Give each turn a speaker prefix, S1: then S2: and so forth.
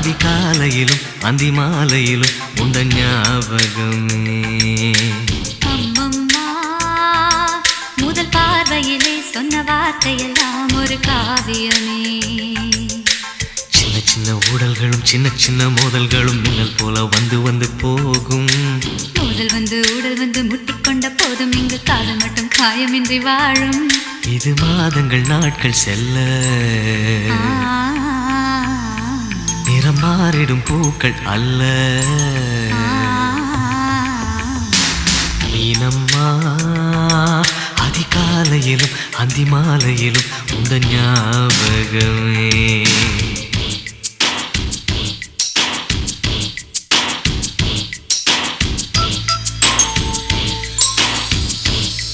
S1: அதிகாலையிலும் அந்தி மாலையிலும் உண்ட ஞாபகமே.
S2: அம்மம்மா முதல் பார்வையிலே சொன்ன வார்த்தையெல்லாம் ஒரு காவியமே.
S1: சின்ன சின்ன ஊடல்களும் சின்ன சின்ன மோதல்களும் மின்னல் போல வந்து வந்து போகும்.
S2: மோதல் வந்து ஊடல் வந்து முட்டிக்கொண்ட போதும் இங்கு காதல் மட்டும் காயமின்றி வாழும்.
S1: இது மாதங்கள் நாட்கள் செல்ல நிறம் மாறிடும் பூக்கள் அல்ல. மீனம்மா அதிகாலையிலும் அந்தி மாலையிலும் உந்த ஞாபகம்.